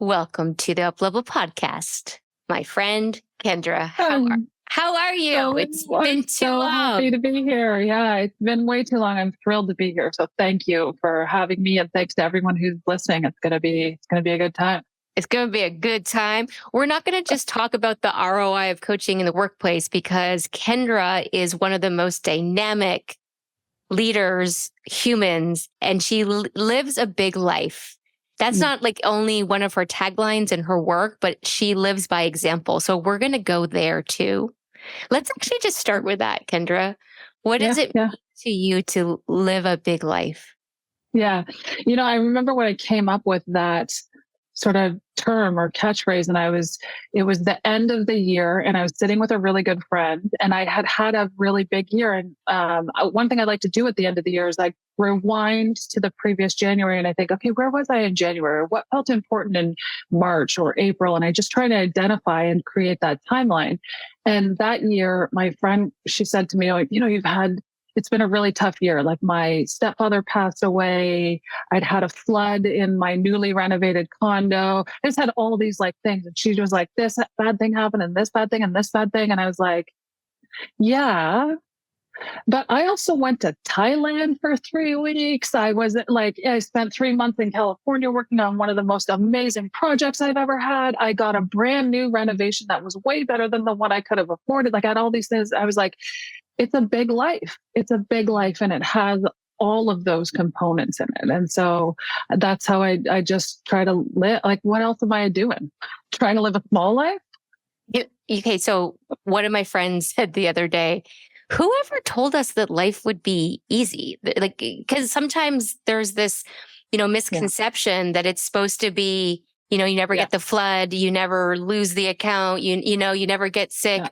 Welcome to the UpLevel Podcast, my friend Kendra. How are you? It's been too long. Happy to be here. Yeah, it's been way too long. I'm thrilled to be here. So thank you for having me, and thanks to everyone who's listening. It's gonna be a good time. It's going to be a good time. We're not going to just talk about the ROI of coaching in the workplace, because Kendra is one of the most dynamic leaders, humans, and she lives a big life. That's not like only one of her taglines in her work, but she lives by example. So we're going to go there too. Let's actually just start with that, Kendra. What does it mean to you to live a big life? Yeah. I remember when I came up with that sort of term or catchphrase, and it was the end of the year, and I was sitting with a really good friend, and I had a really big year. And one thing I like to do at the end of the year is like rewind to the previous January, and I think, okay, where was I in January? What felt important in March or April? And I just try to identify and create that timeline. And that year, my friend, she said to me, oh, it's been a really tough year. Like, my stepfather passed away. I'd had a flood in my newly renovated condo. I just had all these like things. And she was like, this bad thing happened, and this bad thing, and this bad thing. And I was like, yeah, but I also went to Thailand for 3 weeks. I spent 3 months in California working on one of the most amazing projects I've ever had. I got a brand new renovation that was way better than the one I could have afforded. Like, I had all these things. I was like, it's a big life. It's a big life, and it has all of those components in it. And so that's how I just try to live. Like, what else am I doing? Trying to live a small life? Okay. So one of my friends said the other day, whoever told us that life would be easy? Like, because sometimes there's this, misconception that it's supposed to be, you never get the flood, you never lose the account, you never get sick,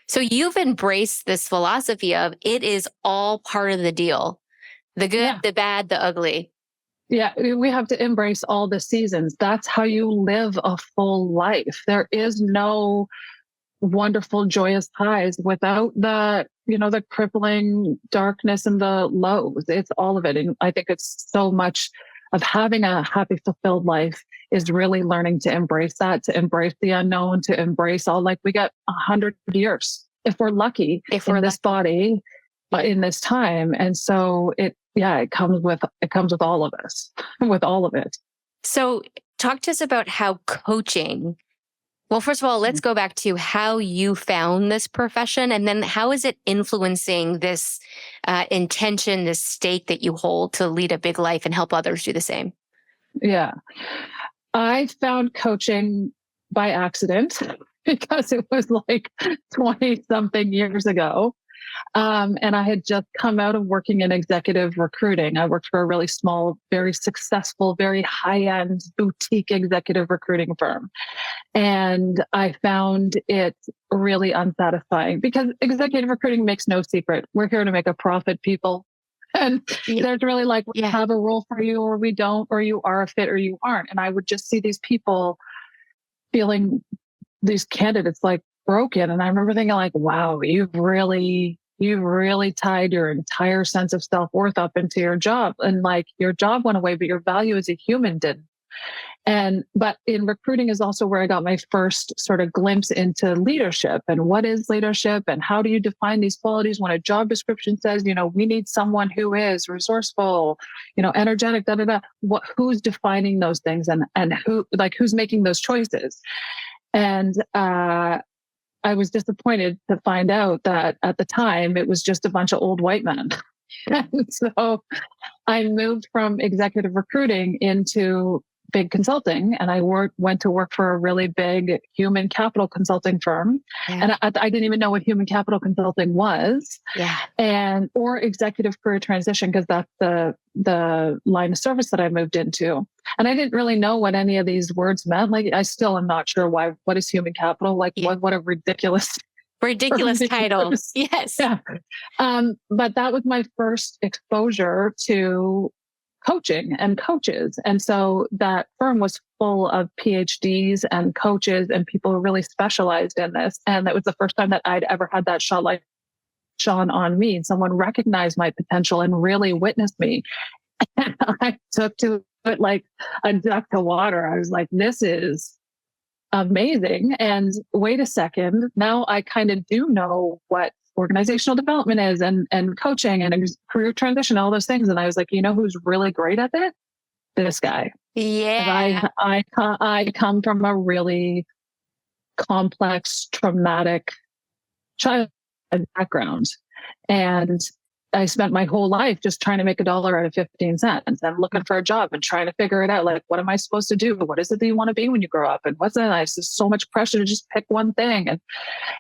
so you've embraced this philosophy of it is all part of the deal. The good, the bad, the ugly. Yeah, we have to embrace all the seasons. That's how you live a full life. There is no wonderful, joyous highs without the crippling darkness and the lows. It's all of it. And I think it's so much of having a happy, fulfilled life is really learning to embrace that, to embrace the unknown, to embrace we got 100 years, if we're lucky, in this body, in this time. And so it comes with all of us, with all of it. So talk to us about how coaching, well, first of all, let's go back to how you found this profession, and then how is it influencing this intention, this stake that you hold to lead a big life and help others do the same? Yeah. I found coaching by accident because it was like 20 something years ago. And I had just come out of working in executive recruiting. I worked for a really small, very successful, very high-end boutique executive recruiting firm. And I found it really unsatisfying, because executive recruiting makes no secret. We're here to make a profit, people. And there's really we have a role for you, or we don't, or you are a fit or you aren't. And I would just see these people feeling, these candidates, like, broken. And I remember thinking, like, wow, you've really tied your entire sense of self-worth up into your job. And like, your job went away, but your value as a human didn't. But in recruiting is also where I got my first sort of glimpse into leadership, and what is leadership, and how do you define these qualities when a job description says, we need someone who is resourceful, energetic, who's defining those things, and who's making those choices. And, I was disappointed to find out that at the time it was just a bunch of old white men. And so I moved from executive recruiting into big consulting, and I went to work for a really big human capital consulting firm. Yeah. And I didn't even know what human capital consulting was. Yeah. Or executive career transition, because that's the line of service that I moved into. And I didn't really know what any of these words meant. Like, I still am not sure what is human capital? Like, what a ridiculous title. Yes. Yeah. But that was my first exposure to coaching and coaches. And so that firm was full of PhDs and coaches and people who really specialized in this. And that was the first time that I'd ever had that shone on me. Someone recognized my potential and really witnessed me. I took to put like a duck to water. I was like, this is amazing. And wait a second, now I kind of do know what organizational development is and coaching and career transition, all those things. And I was like, you know who's really great at it? This guy. Yeah. I come from a really complex, traumatic childhood background. And I spent my whole life just trying to make $1 out of 15 cents and looking for a job and trying to figure it out. Like, what am I supposed to do? What is it that you want to be when you grow up? And what's that? There's just so much pressure to just pick one thing.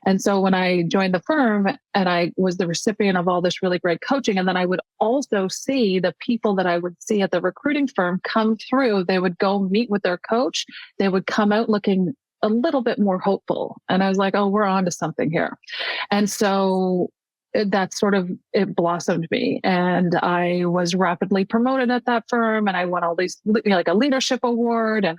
And so when I joined the firm and I was the recipient of all this really great coaching, and then I would also see the people that I would see at the recruiting firm come through, they would go meet with their coach. They would come out looking a little bit more hopeful. And I was like, oh, we're on to something here. And so that sort of, it blossomed me. And I was rapidly promoted at that firm, and I won all these, like a leadership award, and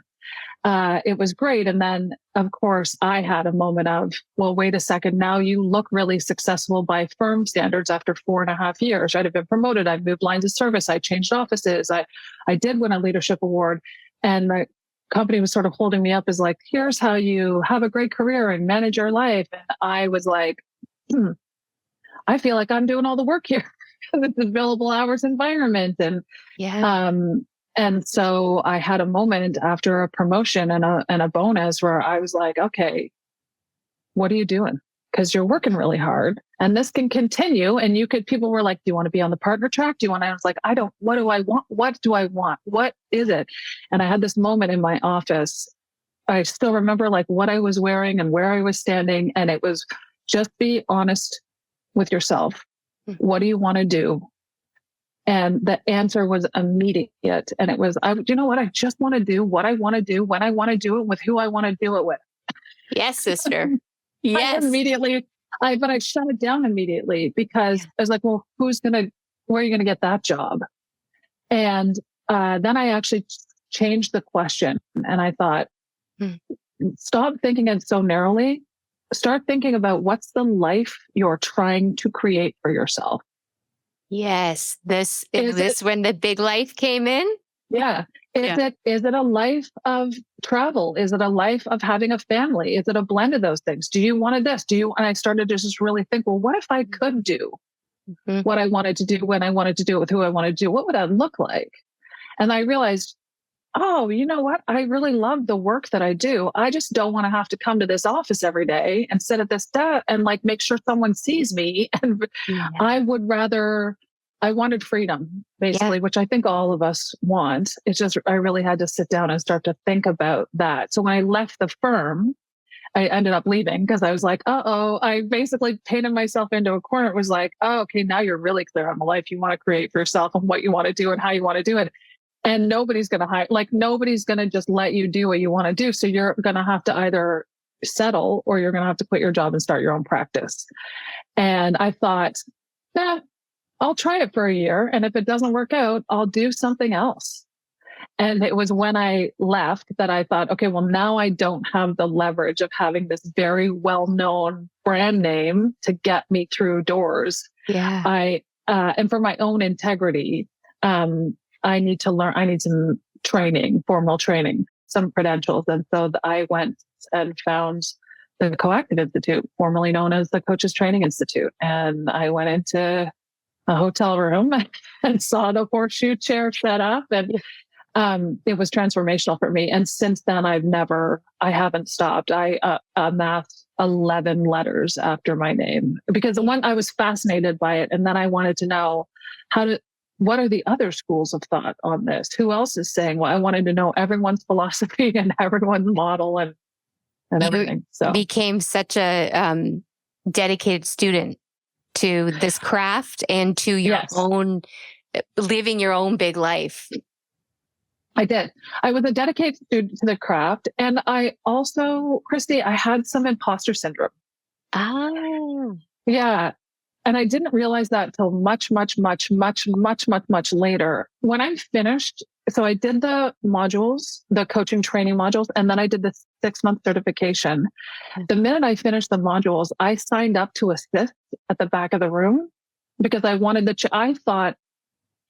it was great. And then, of course, I had a moment of, well, wait a second, now you look really successful by firm standards after 4.5 years. I'd have been promoted. I moved lines of service. I changed offices. I did win a leadership award. And the company was sort of holding me up as like, here's how you have a great career and manage your life. And I was like, I feel like I'm doing all the work here. It's a billable hours environment. And so I had a moment after a promotion and a bonus where I was like, okay, what are you doing? Because you're working really hard and this can continue. And people were like, do you want to be on the partner track? I was like, what do I want? What do I want? What is it? And I had this moment in my office. I still remember like what I was wearing and where I was standing. And it was just be honest with yourself. What do you want to do? And the answer was immediate. And it was, you know what? I just want to do what I want to do, when I want to do it, with who I want to do it with. Yes, sister. Yes. But I shut it down immediately because I was like, well, where are you going to get that job? And then I actually changed the question. And I thought, stop thinking it so narrowly. Start thinking about what's the life you're trying to create for yourself. Yes. Is this when the big life came in? Yeah. Is it a life of travel? Is it a life of having a family? Is it a blend of those things? Do you want this? And I started to just really think, well, what if I could do what I wanted to do when I wanted to do it with who I wanted to do? What would that look like? And I realized, oh, you know what? I really love the work that I do. I just don't want to have to come to this office every day and sit at this desk and like make sure someone sees me. And I wanted freedom, basically, which I think all of us want. It's just, I really had to sit down and start to think about that. So when I left the firm, I ended up leaving because I was like, I basically painted myself into a corner. It was like, oh, okay, now you're really clear on the life you want to create for yourself and what you want to do and how you want to do it. And nobody's going to nobody's going to just let you do what you want to do. So you're going to have to either settle or you're going to have to quit your job and start your own practice. And I thought, I'll try it for a year. And if it doesn't work out, I'll do something else. And it was when I left that I thought, okay, well, now I don't have the leverage of having this very well-known brand name to get me through doors. Yeah. And for my own integrity, I need to learn, I need some training, formal training, some credentials. And so I went and found the Coactive Institute, formerly known as the Coaches Training Institute. And I went into a hotel room and saw the horseshoe chair set up, and it was transformational for me. And since then, I haven't stopped. I amassed 11 letters after my name because I was fascinated by it. And then I wanted to know what are the other schools of thought on this? Who else is saying, well, I wanted to know everyone's philosophy and everyone's model and everything. So became such a dedicated student to this craft and to your own, living your own big life. I did. I was a dedicated student to the craft. And I also, Christy, I had some imposter syndrome. Yeah. And I didn't realize that till much later. When I finished, so I did the modules, the coaching training modules, and then I did the 6-month certification. The minute I finished the modules, I signed up to assist at the back of the room because I wanted I thought,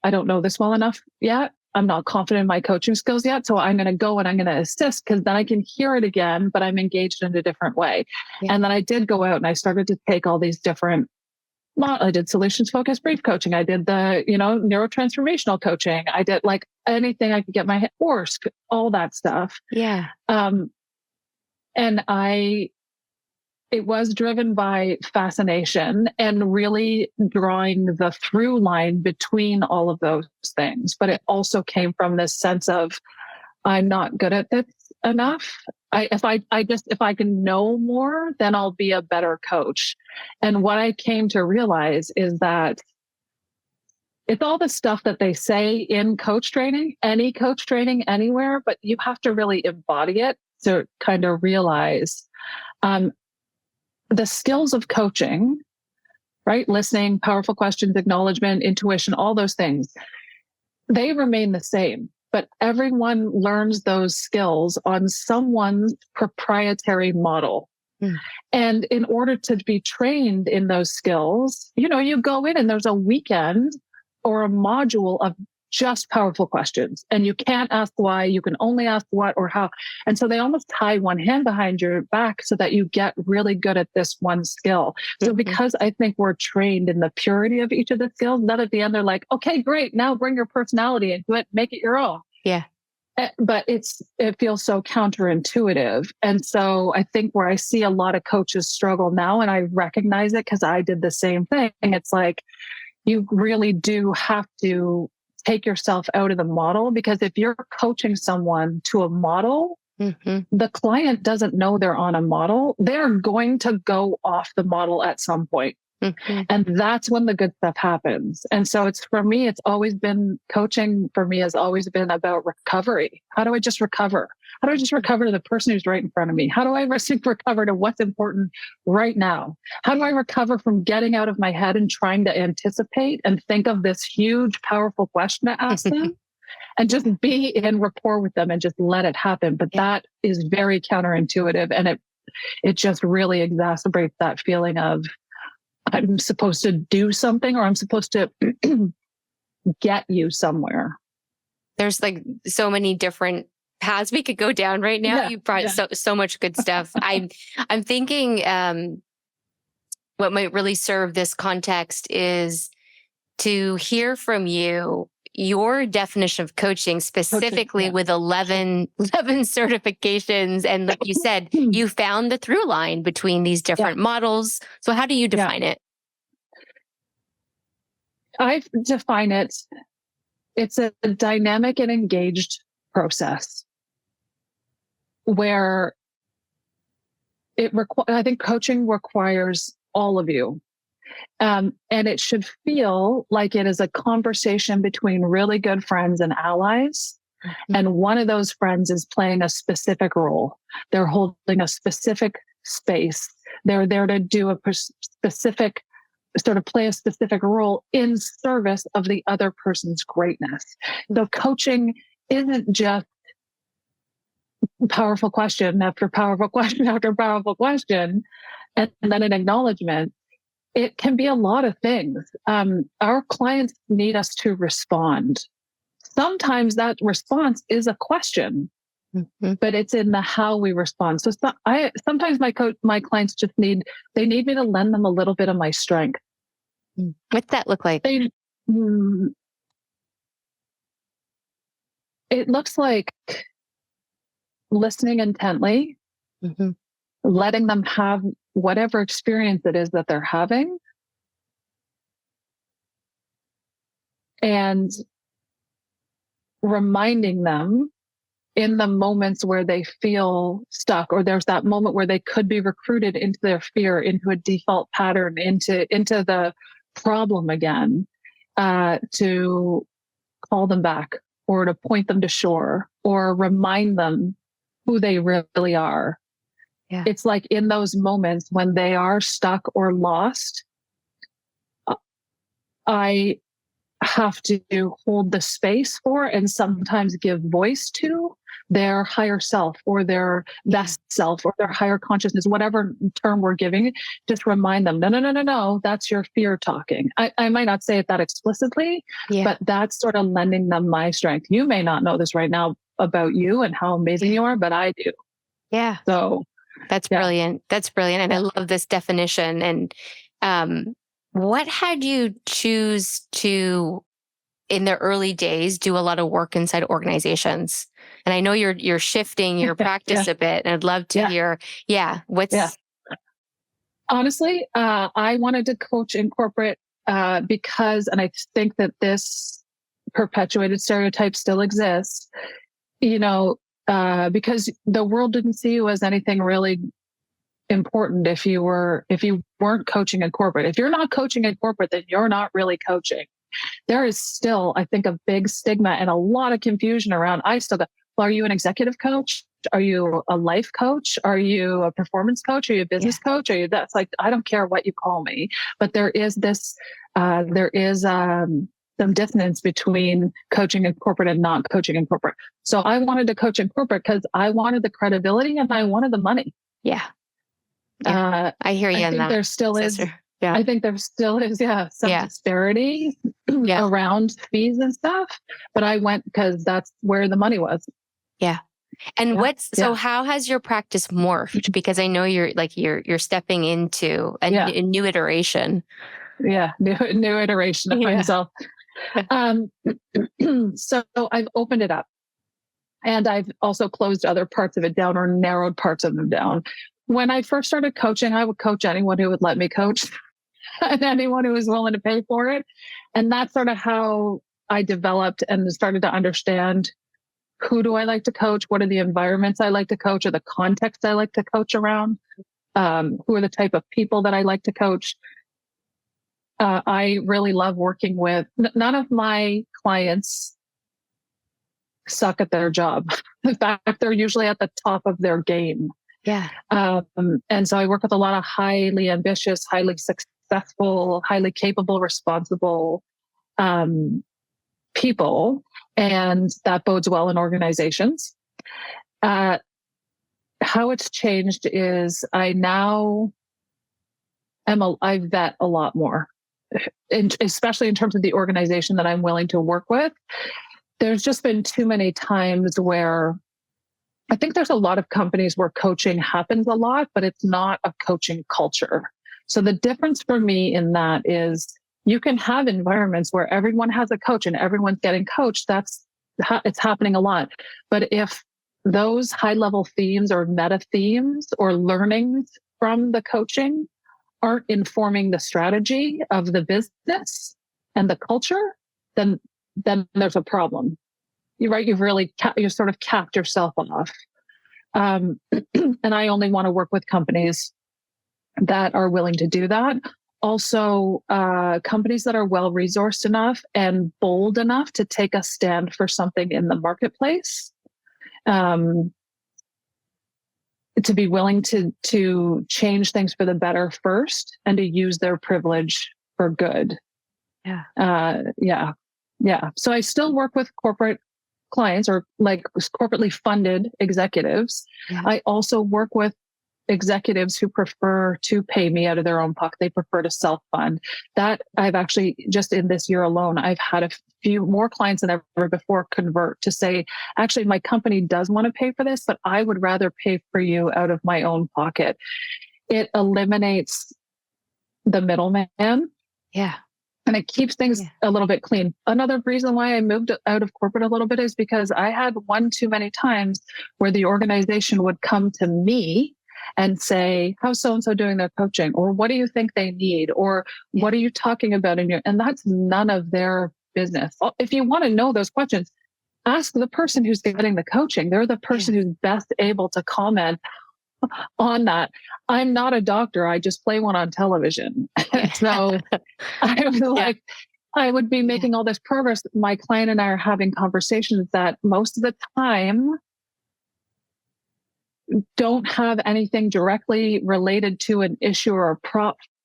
I don't know this well enough yet. I'm not confident in my coaching skills yet. So I'm going to go and I'm going to assist because then I can hear it again, but I'm engaged in a different way. Yeah. And then I did go out and I started to take all these different, I did solutions focused brief coaching. I did the, neurotransformational coaching. I did like anything I could get my head, all that stuff. Yeah. And it was driven by fascination and really drawing the through line between all of those things. But it also came from this sense of, I'm not good at this enough. If I can know more, then I'll be a better coach. And what I came to realize is that it's all the stuff that they say in coach training, any coach training anywhere, but you have to really embody it to kind of realize, the skills of coaching, right? Listening, powerful questions, acknowledgement, intuition, all those things, they remain the same, but everyone learns those skills on someone's proprietary model. And in order to be trained in those skills, you go in and there's a weekend or a module of just powerful questions. And you can't ask why, you can only ask what or how. And so they almost tie one hand behind your back so that you get really good at this one skill. So because I think we're trained in the purity of each of the skills, then at the end they're like, okay, great. Now bring your personality into it, make it your own. Yeah. But it feels so counterintuitive. And so I think where I see a lot of coaches struggle now, and I recognize it because I did the same thing. It's like, you really do have to take yourself out of the model, because if you're coaching someone to a model, the client doesn't know they're on a model. They're going to go off the model at some point. And that's when the good stuff happens. And so coaching for me has always been about recovery. How do I just recover? How do I just recover to the person who's right in front of me? How do I recover to what's important right now? How do I recover from getting out of my head and trying to anticipate and think of this huge, powerful question to ask them and just be in rapport with them and just let it happen? But that is very counterintuitive. And it just really exacerbates that feeling of, I'm supposed to do something, or I'm supposed to get you somewhere. There's like so many different paths we could go down right now. You brought so much good stuff. I'm thinking what might really serve this context is to hear from you your definition of coaching, specifically with 11 certifications. And like you said, you found the through line between these different models. So how do you define it? I define it, it's a dynamic and engaged process where I think coaching requires all of you. And it should feel like it is a conversation between really good friends and allies. And one of those friends is playing a specific role. They're holding a specific space. They're there to do a specific, sort of play a specific role in service of the other person's greatness. So coaching isn't just powerful question after powerful question after powerful question, and then an acknowledgement. It can be a lot of things. Our clients need us to respond. Sometimes that response is a question, but it's in the how we respond. So sometimes my clients just need me to lend them a little bit of my strength. What's that look like? It looks like listening intently, letting them have whatever experience it is that they're having, and reminding them in the moments where they feel stuck, or there's that moment where they could be recruited into their fear, into a default pattern, into the problem again, to call them back, or to point them to shore, or remind them who they really are. Yeah. It's like in those moments when they are stuck or lost, I have to hold the space for and sometimes give voice to their higher self or their best self or their higher consciousness, whatever term we're giving, just remind them, no, that's your fear talking. I might not say it that explicitly, but that's sort of lending them my strength. You may not know this right now about you and how amazing you are, but I do. Yeah. So that's brilliant. That's brilliant. And I love this definition. And what had you choose to, in the early days, do a lot of work inside organizations? And I know you're shifting your practice a bit, and I'd love to hear, honestly, I wanted to coach in corporate because, and I think that this perpetuated stereotype still exists, because the world didn't see you as anything really important if you weren't coaching in corporate. If you're not coaching in corporate, then you're not really coaching. There is still, I think, a big stigma and a lot of confusion around. I still go, well, are you an executive coach? Are you a life coach? Are you a performance coach? Are you a business coach? Are you that's like, I don't care what you call me, but there is this, some dissonance between coaching in corporate and not coaching in corporate. So I wanted to coach in corporate because I wanted the credibility and I wanted the money. Yeah. I hear you on that. There still is. Yeah. I think there still is, some disparity around fees and stuff. But I went because that's where the money was. Yeah. And so how has your practice morphed? Because I know you're stepping into a new iteration. Yeah, new iteration of myself. So I've opened it up. And I've also closed other parts of it down or narrowed parts of them down. When I first started coaching, I would coach anyone who would let me coach and anyone who was willing to pay for it. And that's sort of how I developed and started to understand, who do I like to coach? What are the environments I like to coach, or the context I like to coach around? Who are the type of people that I like to coach? I really love working with, none of my clients suck at their job. In fact, they're usually at the top of their game. Yeah. And so I work with a lot of highly ambitious, highly successful, highly capable, responsible people. And that bodes well in organizations. How it's changed is I now I vet a lot more, especially in terms of the organization that I'm willing to work with. There's just been too many times where I think there's a lot of companies where coaching happens a lot, but it's not a coaching culture. So the difference for me in that is you can have environments where everyone has a coach and everyone's getting coached. It's happening a lot. But if those high level themes or meta themes or learnings from the coaching aren't informing the strategy of the business and the culture, then there's a problem. You're right. You sort of capped yourself off. And I only want to work with companies that are willing to do that. Also, companies that are well resourced enough and bold enough to take a stand for something in the marketplace. To be willing to change things for the better first and to use their privilege for good. Yeah. So I still work with corporate clients or like corporately funded executives. Yeah. I also work with executives who prefer to pay me out of their own pocket. They prefer to self-fund. That I've actually, just in this year alone, I've had a few more clients than ever before convert to say, actually, my company does want to pay for this, but I would rather pay for you out of my own pocket. It eliminates the middleman. Yeah. And it keeps things a little bit clean. Another reason why I moved out of corporate a little bit is because I had one too many times where the organization would come to me and say, how's so-and-so doing their coaching? Or what do you think they need? Or what are you talking about and that's none of their business. If you want to know those questions, ask the person who's getting the coaching. They're the person who's best able to comment on that. I'm not a doctor. I just play one on television. So I was like, I would be making all this progress. My client and I are having conversations that most of the time don't have anything directly related to an issue or a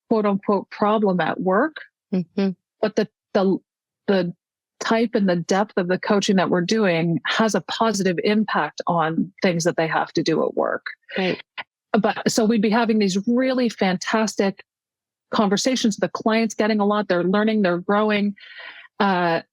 quote unquote problem at work. Mm-hmm. But the type and the depth of the coaching that we're doing has a positive impact on things that they have to do at work. Right. But so we'd be having these really fantastic conversations. The client's getting a lot. They're learning. They're growing. They're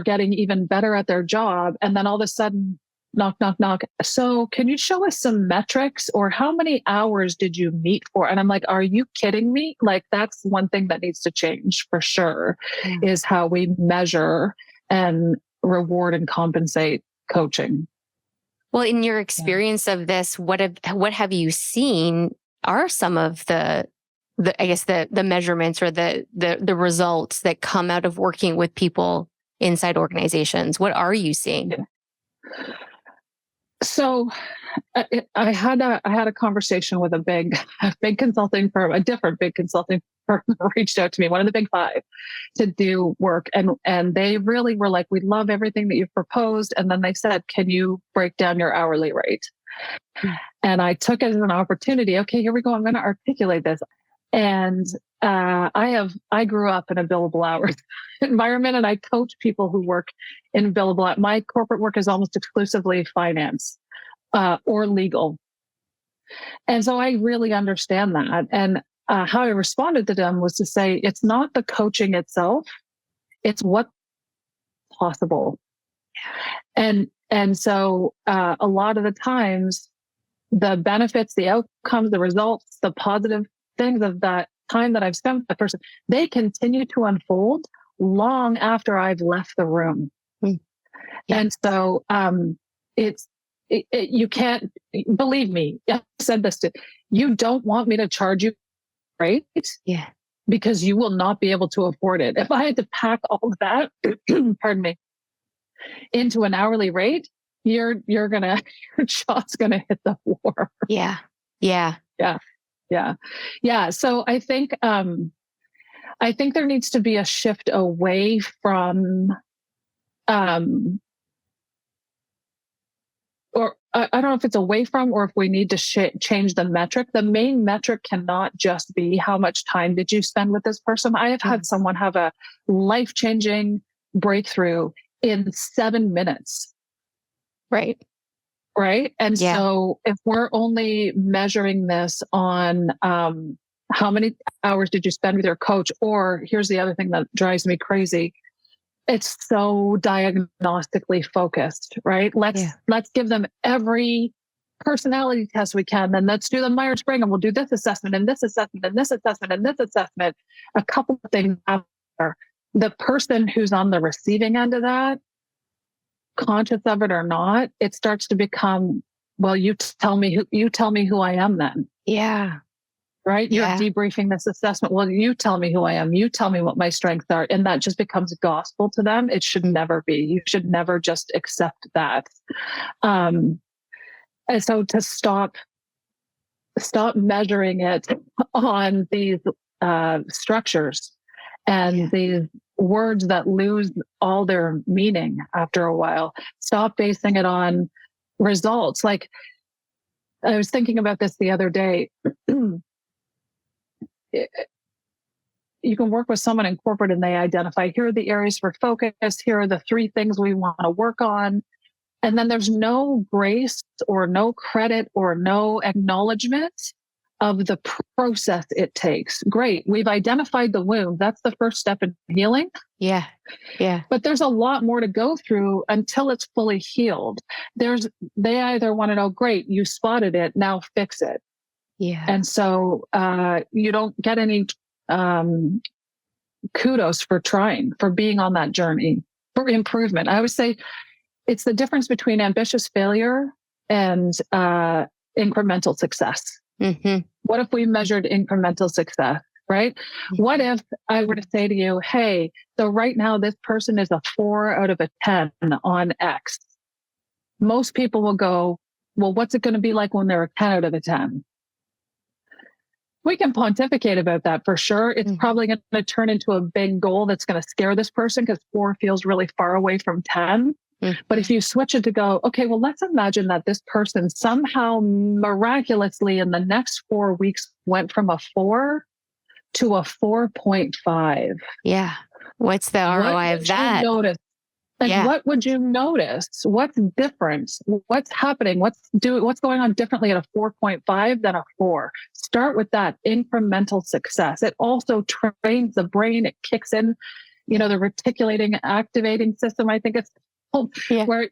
getting even better at their job. And then all of a sudden, knock, knock, knock. So can you show us some metrics, or how many hours did you meet for? And I'm like, are you kidding me? Like, that's one thing that needs to change for sure, is how we measure and reward and compensate coaching. Well, in your experience of this, what have you seen are some of the I guess the measurements or the results that come out of working with people inside organizations? What are you seeing? So I had a conversation with a big consulting firm, a different big consulting firm reached out to me, one of the big five, to do work. And they really were like, we love everything that you've proposed. And then they said, can you break down your hourly rate? And I took it as an opportunity. Okay, here we go. I'm going to articulate this. And I grew up in a billable hours environment, and I coach people who work in billable. My corporate work is almost exclusively finance or legal. And so I really understand that. And how I responded to them was to say, it's not the coaching itself, it's what's possible. And so a lot of the times, the benefits, the outcomes, the results, the positive things of that time that I've spent with the person, they continue to unfold long after I've left the room. Yeah. And so you can't, believe me, I said this you don't want me to charge you, right? Yeah. Because you will not be able to afford it. If I had to pack all of that, pardon me, into an hourly rate, your jaw's gonna hit the floor. Yeah. Yeah. Yeah. Yeah. Yeah. So I think there needs to be a shift away from, or I don't know if it's away from, or if we need to change the metric. The main metric cannot just be how much time did you spend with this person. I have had someone have a life-changing breakthrough in 7 minutes. Right. Right. And so if we're only measuring this on how many hours did you spend with your coach, or here's the other thing that drives me crazy, it's so diagnostically focused, right? Let's give them every personality test we can. Then let's do the Myers-Briggs, and we'll do this assessment and this assessment and this assessment and this assessment. A couple of things after. The person who's on the receiving end of that, conscious of it or not, it starts to become, well, you tell me who I am then. Yeah. Right. You're debriefing this assessment. Well, you tell me who I am. You tell me what my strengths are. And that just becomes gospel to them. It should never be. You should never just accept that. And so to stop measuring it on these structures and these words that lose all their meaning after a while. Stop basing it on results. Like, I was thinking about this the other day. You can work with someone in corporate and they identify, here are the areas for focus. Here are the 3 things we want to work on. And then there's no grace or no credit or no acknowledgement of the process it takes. Great. We've identified the wound. That's the first step in healing. Yeah. Yeah. But there's a lot more to go through until it's fully healed. They either want to know, great, you spotted it, now fix it. Yeah. And so you don't get any kudos for trying, for being on that journey, for improvement. I always say it's the difference between ambitious failure and incremental success. Mm-hmm. What if we measured incremental success, right? Mm-hmm. What if I were to say to you, hey, so right now this person is a 4 out of a 10 on X. Most people will go, well, what's it going to be like when they're a 10 out of a 10? We can pontificate about that for sure. It's probably going to turn into a big goal that's going to scare this person because 4 feels really far away from 10. But if you switch it to go, okay, well, let's imagine that this person somehow miraculously in the next 4 weeks went from a 4 to a 4.5. Yeah. What's the ROI of that? Notice? Like, what would you notice? What's different? What's happening? What's going on differently at a 4.5 than a 4? Start with that incremental success. It also trains the brain. It kicks in, the reticulating activating system. I think it's where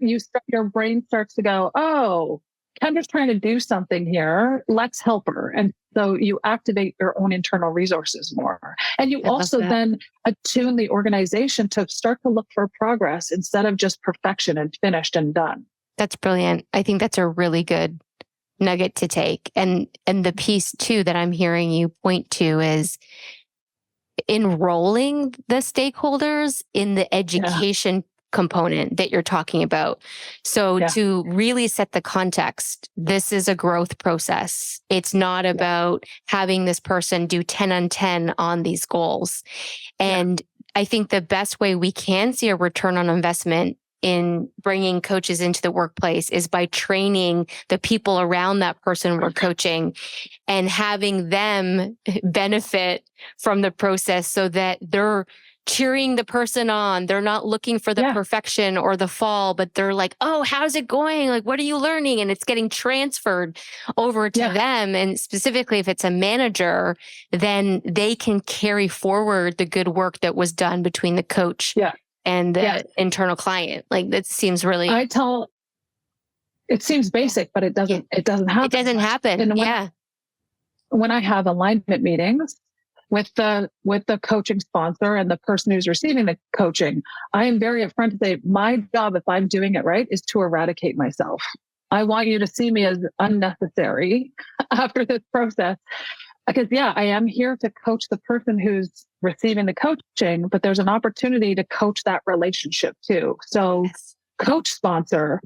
your brain starts to go, oh, Kendra's trying to do something here. Let's help her. And so you activate your own internal resources more. And you also then attune the organization to start to look for progress instead of just perfection and finished and done. That's brilliant. I think that's a really good nugget to take. And the piece too that I'm hearing you point to is enrolling the stakeholders in the education component that you're talking about. So to really set the context, this is a growth process. It's not about having this person do 10 on 10 on these goals. And I think the best way we can see a return on investment in bringing coaches into the workplace is by training the people around that person we're coaching and having them benefit from the process so that they're cheering the person on. They're not looking for the perfection or the fall, but they're like, oh, how's it going? Like, what are you learning? And it's getting transferred over to them. And specifically, if it's a manager, then they can carry forward the good work that was done between the coach and the internal client. Like, that seems really... it seems basic, but it doesn't happen. It doesn't happen. And when I have alignment meetings with the coaching sponsor and the person who's receiving the coaching, I am very upfront to say, my job, if I'm doing it right, is to eradicate myself. I want you to see me as unnecessary after this process. Because I am here to coach the person who's receiving the coaching, but there's an opportunity to coach that relationship too. So coach sponsor,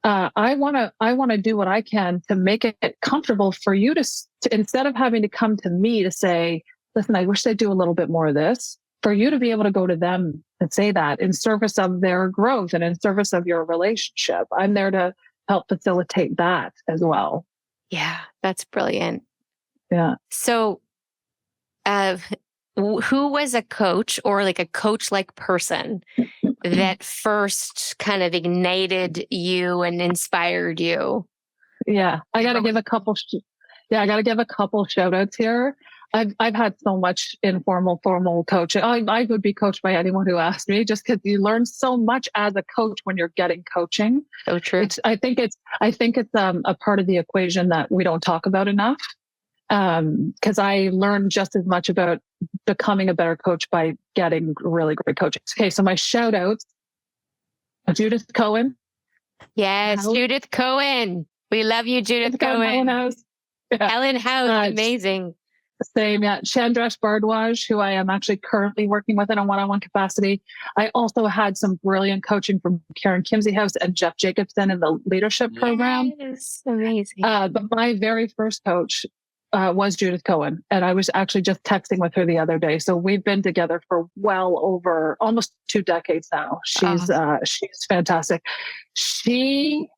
I want to do what I can to make it comfortable for you to instead of having to come to me to say, listen, I wish they'd do a little bit more of this, for you to be able to go to them and say that in service of their growth and in service of your relationship. I'm there to help facilitate that as well. Yeah, that's brilliant. Yeah. So, who was a coach or like a coach-like person that first kind of ignited you and inspired you? Yeah, I got to give a couple. I got to give a couple shout outs here. I've had so much informal, formal coaching. I would be coached by anyone who asked me, just because you learn so much as a coach when you're getting coaching. So true. I think it's a part of the equation that we don't talk about enough. Because I learned just as much about becoming a better coach by getting really great coaching. Okay, so my shout outs: Judith Cohen. Yes, Judith Cohen. We love you, Judith Cohen. Helen House, amazing. Same, Chandresh Bardwaj, who I am actually currently working with in a one-on-one capacity. I also had some brilliant coaching from Karen Kimsey-House and Jeff Jacobson in the leadership program. Yes, amazing. But my very first coach was Judith Cohen. And I was actually just texting with her the other day. So we've been together for well over almost 2 decades now. She's fantastic. She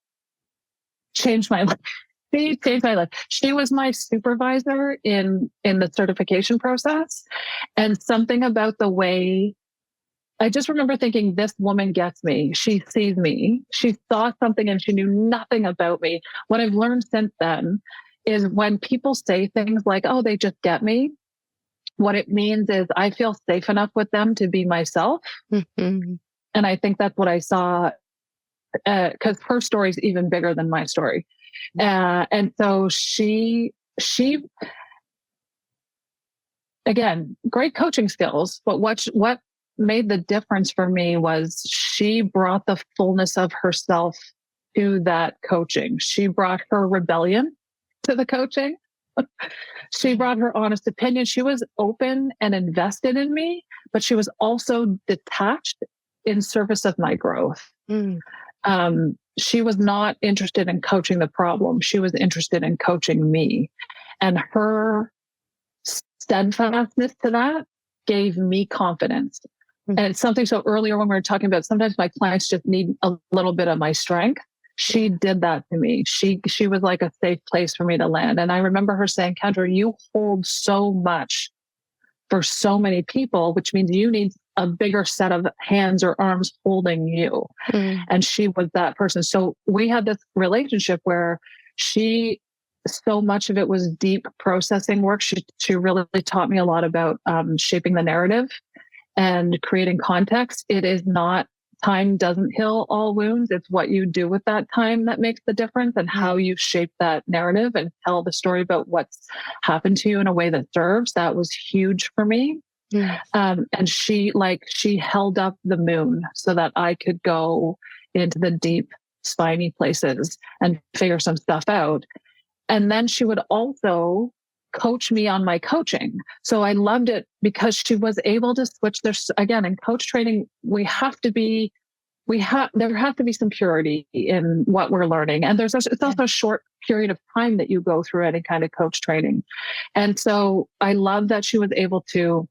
changed my life. She changed my life. She was my supervisor in the certification process. And something about the way, I just remember thinking, this woman gets me. She sees me. She saw something and she knew nothing about me. What I've learned since then is when people say things like, oh, they just get me, what it means is I feel safe enough with them to be myself. Mm-hmm. And I think that's what I saw, because her story is even bigger than my story. And so she, again, great coaching skills, but what made the difference for me was she brought the fullness of herself to that coaching. She brought her rebellion to the coaching. She brought her honest opinion. She was open and invested in me, but she was also detached in service of my growth. She was not interested in coaching the problem. She was interested in coaching me. And her steadfastness to that gave me confidence. And it's something, so earlier when we were talking about, sometimes my clients just need a little bit of my strength. She did that to me. She was like a safe place for me to land. And I remember her saying, Kendra, you hold so much for so many people, which means you need a bigger set of hands or arms holding you. And she was that person. So we had this relationship where so much of it was deep processing work. She really taught me a lot about shaping the narrative and creating context. It is not, time doesn't heal all wounds. It's what you do with that time that makes the difference, and how you shape that narrative and tell the story about what's happened to you in a way that serves. That was huge for me. And she held up the moon so that I could go into the deep, spiny places and figure some stuff out. And then she would also coach me on my coaching. So I loved it because she was able to switch. There's, again, in coach training, there have to be some purity in what we're learning. And it's also a short period of time that you go through any kind of coach training. And so I love that she was able to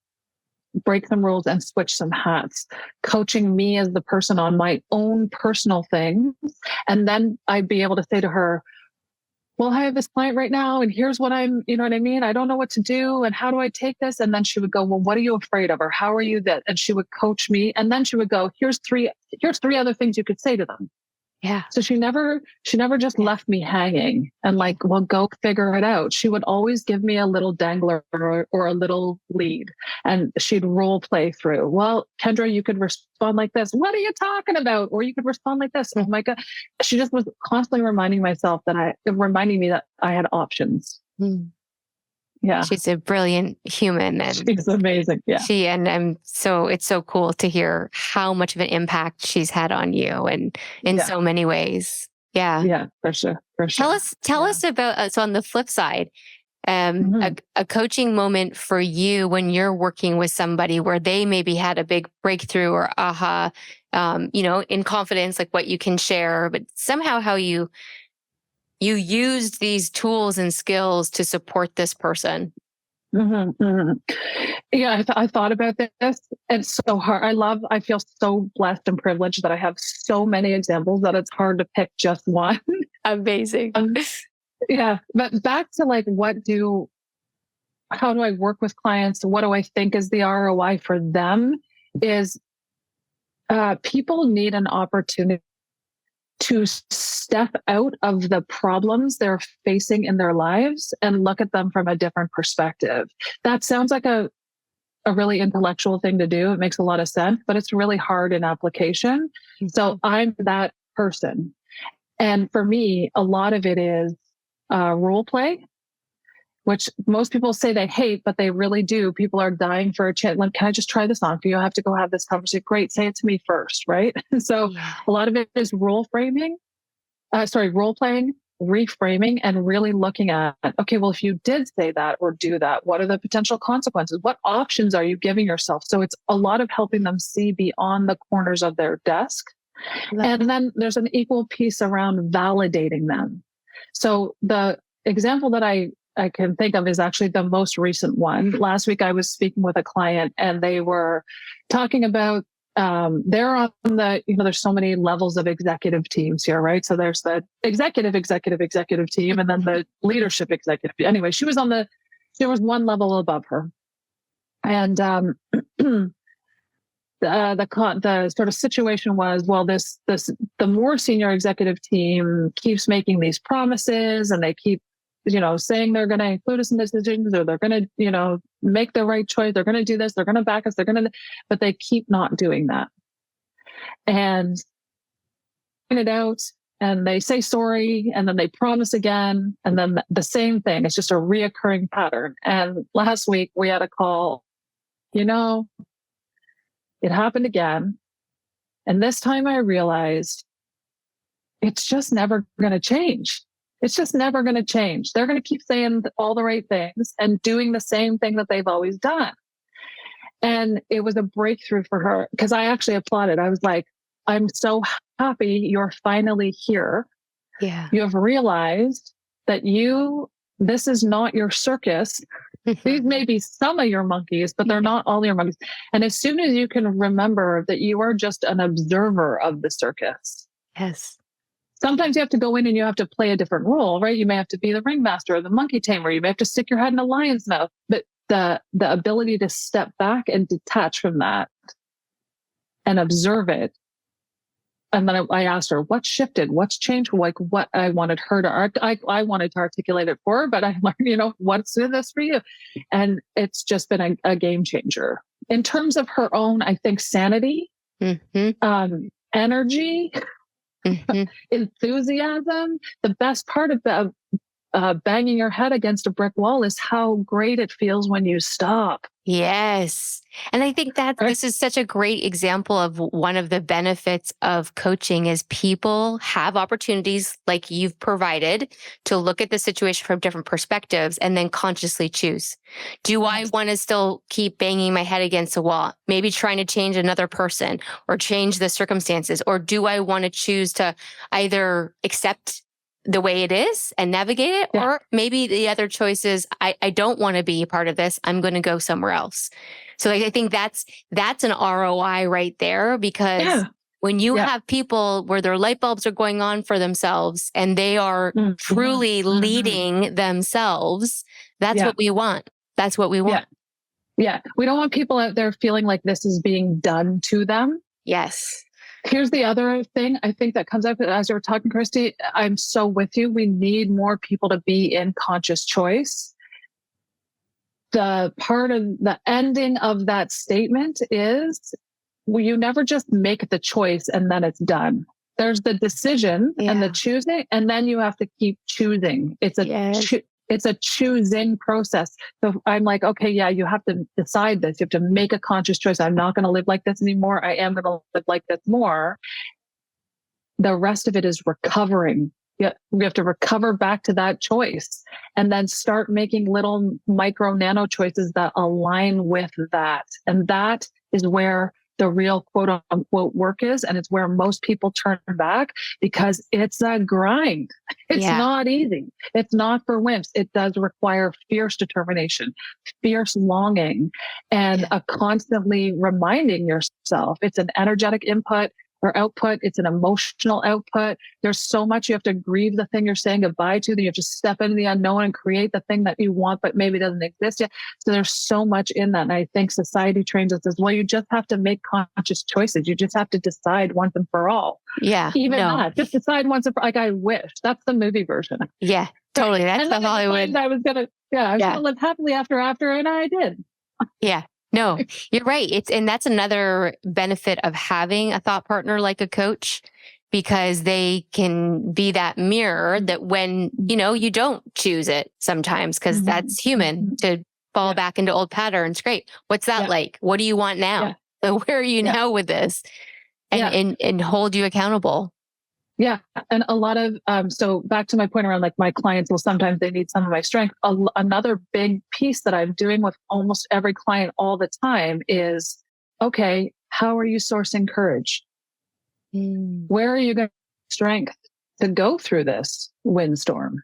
break some rules and switch some hats, coaching me as the person on my own personal things. And then I'd be able to say to her, well, I have this client right now, and here's what you know what I mean? I don't know what to do. And how do I take this? And then she would go, well, what are you afraid of? Or how are you that? And she would coach me. And then she would go, here's three other things you could say to them. Yeah. So she never just left me hanging and like, well, go figure it out. She would always give me a little dangler or a little lead, and she'd role play through. Well, Kendra, you could respond like this. What are you talking about? Or you could respond like this. Oh my God. She just was constantly reminding me that I had options. Yeah. She's a brilliant human, and she's amazing. Yeah. It's so cool to hear how much of an impact she's had on you, and in so many ways. Yeah. Yeah, for sure. Tell us about, so on the flip side, a coaching moment for you when you're working with somebody where they maybe had a big breakthrough or aha, in confidence, like what you can share, but somehow how you used these tools and skills to support this person. Yeah, I thought about this. It's so hard. I feel so blessed and privileged that I have so many examples that it's hard to pick just one. Amazing. Yeah. But back to like, how do I work with clients? What do I think is the ROI for them is people need an opportunity to step out of the problems they're facing in their lives and look at them from a different perspective. That sounds like a really intellectual thing to do. It makes a lot of sense, but it's really hard in application. So I'm that person. And for me, a lot of it is role play, which most people say they hate, but they really do. People are dying for a chance. Like, can I just try this on for you? I have to go have this conversation. Great. Say it to me first. Right. So a lot of it is role playing, reframing, and really looking at, okay, well, if you did say that or do that, what are the potential consequences? What options are you giving yourself? So it's a lot of helping them see beyond the corners of their desk. And then there's an equal piece around validating them. So the example that I can think of is actually the most recent one. Last week, I was speaking with a client and they were talking about, they're on there's so many levels of executive teams here, right? So there's the executive team, and then the leadership executive. Anyway, there was one level above her. And, the sort of situation was, well, the more senior executive team keeps making these promises, and they keep, saying they're going to include us in the decisions, or they're going to, make the right choice. They're going to do this. They're going to back us. But they keep not doing that. And point it out, and they say sorry, and then they promise again, and then the same thing. It's just a reoccurring pattern. And last week we had a call, it happened again. And this time I realized it's just never going to change. It's just never going to change. They're going to keep saying all the right things and doing the same thing that they've always done. And it was a breakthrough for her, because I actually applauded. I was like, I'm so happy you're finally here. Yeah. You have realized that this is not your circus. These may be some of your monkeys, but they're not all your monkeys. And as soon as you can remember that you are just an observer of the circus. Yes. Sometimes you have to go in and you have to play a different role, right? You may have to be the ringmaster or the monkey tamer. You may have to stick your head in a lion's mouth. But the ability to step back and detach from that and observe it. And then I asked her, what shifted? What's changed? Like what I wanted her to, I wanted to articulate it for her, but I learned, what's in this for you? And it's just been a game changer in terms of her own, I think, sanity, energy, enthusiasm. The best part of banging your head against a brick wall is how great it feels when you stop. Yes. And I think that this is such a great example of one of the benefits of coaching is people have opportunities like you've provided to look at the situation from different perspectives and then consciously choose. Do I want to still keep banging my head against a wall, maybe trying to change another person or change the circumstances? Or do I want to choose to either accept the way it is and navigate it? Yeah. Or maybe the other choice is, I don't want to be a part of this. I'm going to go somewhere else. So I think that's an ROI right there, because when you have people where their light bulbs are going on for themselves and they are truly leading themselves, that's what we want. That's what we want. Yeah. We don't want people out there feeling like this is being done to them. Yes. Here's the other thing I think that comes up as you were talking, Christy. I'm so with you. We need more people to be in conscious choice. The part of the ending of that statement is you never just make the choice and then it's done. There's the decision and the choosing, and then you have to keep choosing. It's a choosing process. So I'm like, okay, you have to decide this. You have to make a conscious choice. I'm not going to live like this anymore. I am going to live like this more. The rest of it is recovering. We have to recover back to that choice and then start making little micro nano choices that align with that. And that is where the real quote unquote work is. And it's where most people turn back because it's a grind. It's not easy. It's not for wimps. It does require fierce determination, fierce longing, and a constantly reminding yourself. It's an energetic input or output. It's an emotional output. There's so much you have to grieve the thing you're saying goodbye to, that you have to step into the unknown and create the thing that you want, but maybe doesn't exist yet. So there's so much in that. And I think society trains us as well. You just have to make conscious choices. You just have to decide once and for all. Yeah. Even that. Just decide once and for all. Like I wish. That's the movie version. Yeah, totally. That's the Hollywood. I was going to live happily after, and I did. Yeah. No, you're right. And that's another benefit of having a thought partner like a coach, because they can be that mirror that when, you don't choose it sometimes, because that's human to fall back into old patterns. Great. What's that like? What do you want now? So where are you now with this? And hold you accountable. Yeah. And a lot of, so back to my point around like my clients will sometimes they need some of my strength. Another big piece that I'm doing with almost every client all the time is, okay, how are you sourcing courage? Where are you getting strength to go through this windstorm?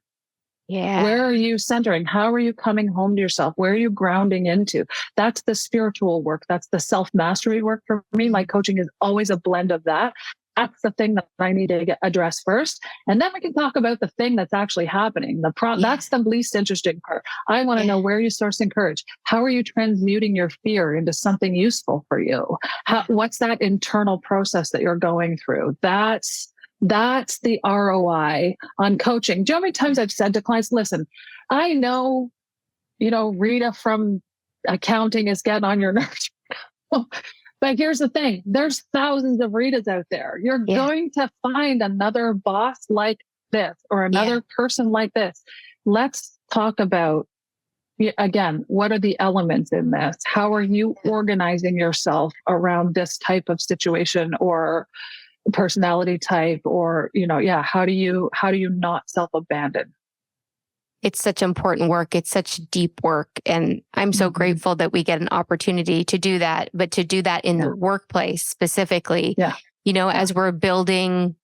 Yeah. Where are you centering? How are you coming home to yourself? Where are you grounding into? That's the spiritual work. That's the self-mastery work for me. My coaching is always a blend of that. That's the thing that I need to address first. And then we can talk about the thing that's actually happening. That's the least interesting part. I want to know, where are you sourcing courage? How are you transmuting your fear into something useful for you? What's that internal process that you're going through? That's the ROI on coaching. Do you know how many times I've said to clients, listen, I know, Rita from accounting is getting on your nerves. But here's the thing. There's thousands of Ritas out there. You're going to find another boss like this or another person like this. Let's talk about, again, what are the elements in this? How are you organizing yourself around this type of situation or personality type? Or, how do you not self-abandon? It's such important work. It's such deep work. And I'm so grateful that we get an opportunity to do that, but to do that in the workplace specifically, as we're building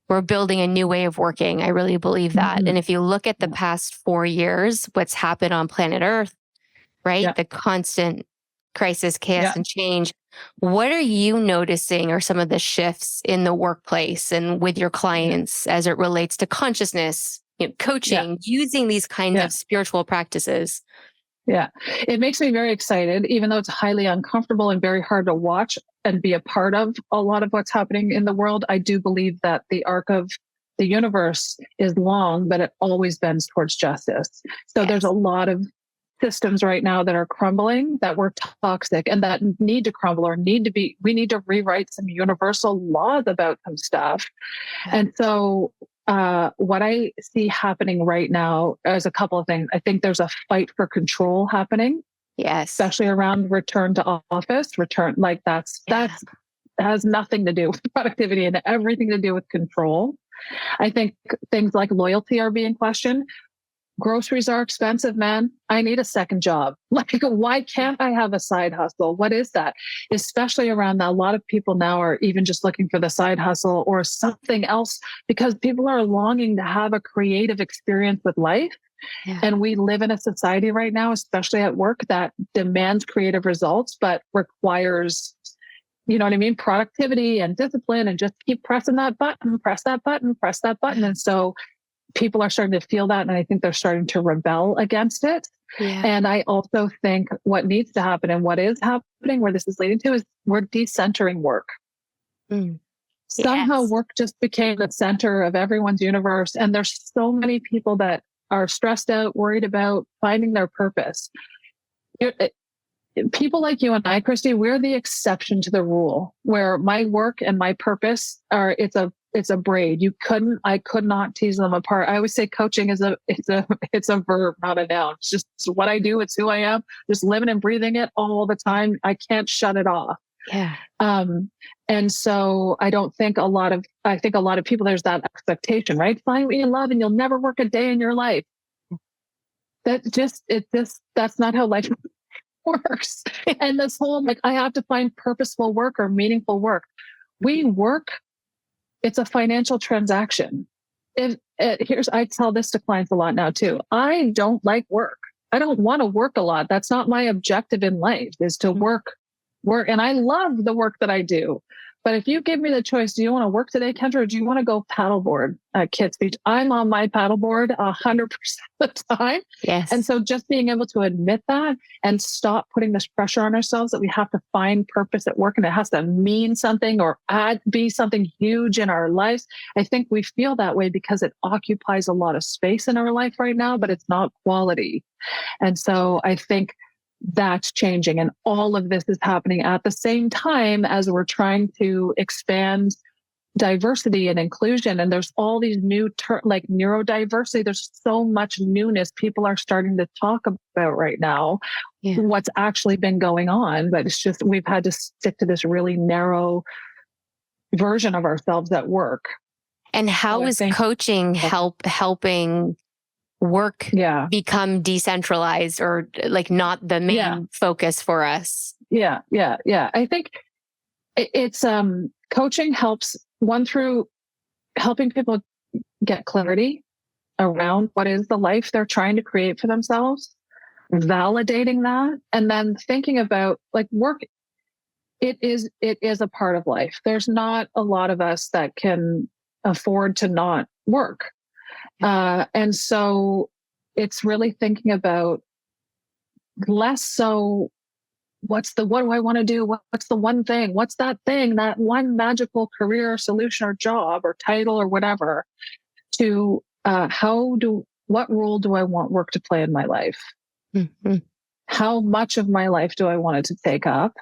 a new way of working. I really believe that. And if you look at the past 4 years, what's happened on planet Earth, right? The constant crisis, chaos, and change. What are you noticing are some of the shifts in the workplace and with your clients as it relates to consciousness, coaching, using these kinds of spiritual practices? Yeah. It makes me very excited, even though it's highly uncomfortable and very hard to watch and be a part of a lot of what's happening in the world. I do believe that the arc of the universe is long, but it always bends towards justice. So there's a lot of systems right now that are crumbling, that were toxic and that need to crumble or we need to rewrite some universal laws about some stuff. And so what I see happening right now is a couple of things. I think there's a fight for control happening. Yes. Especially around return to office, that has nothing to do with productivity and everything to do with control. I think things like loyalty are being questioned. Groceries are expensive, man. I need a second job. Like, why can't I have a side hustle? What is that? Especially around that. A lot of people now are even just looking for the side hustle or something else because people are longing to have a creative experience with life. Yeah. And we live in a society right now, especially at work, that demands creative results, but requires, you know what I mean? Productivity and discipline and just keep pressing that button, press that button, press that button. And so people are starting to feel that. And I think they're starting to rebel against it. Yeah. And I also think what needs to happen and what is happening, where this is leading to, is we're decentering work. Somehow work just became the center of everyone's universe. And there's so many people that are stressed out, worried about finding their purpose. People like you and I, Christy, we're the exception to the rule, where my work and my purpose it's a braid. I could not tease them apart. I always say coaching is it's a verb, not a noun. It's just what I do. It's who I am. Just living and breathing it all the time. I can't shut it off. Yeah. And so I think a lot of people, there's that expectation, right? Find what you love and you'll never work a day in your life. That's not how life works. And this whole, I have to find purposeful work or meaningful work. We work, it's a financial transaction. I tell this to clients a lot now too. I don't like work. I don't want to work a lot. That's not my objective in life, is to work. And I love the work that I do. But if you give me the choice, do you want to work today, Kendra, or do you want to go paddleboard at Kids Beach? I'm on my paddleboard 100% of the time. Yes. And so just being able to admit that and stop putting this pressure on ourselves that we have to find purpose at work and it has to mean something or be something huge in our lives. I think we feel that way because it occupies a lot of space in our life right now, but it's not quality. And so I think that's changing. And all of this is happening at the same time as we're trying to expand diversity and inclusion. And there's all these new like neurodiversity. There's so much newness people are starting to talk about right now, what's actually been going on. But it's just, we've had to stick to this really narrow version of ourselves at work. And how is coaching helping work become decentralized or like not the main focus for us? Yeah. I think it's coaching helps through helping people get clarity around what is the life they're trying to create for themselves, validating that, and then thinking about work. It is a part of life. There's not a lot of us that can afford to not work. And so it's really thinking about less so what do I want to do? What's the one thing? What's that thing, that one magical career solution or job or title or whatever, to what role do I want work to play in my life? Mm-hmm. How much of my life do I want it to take up?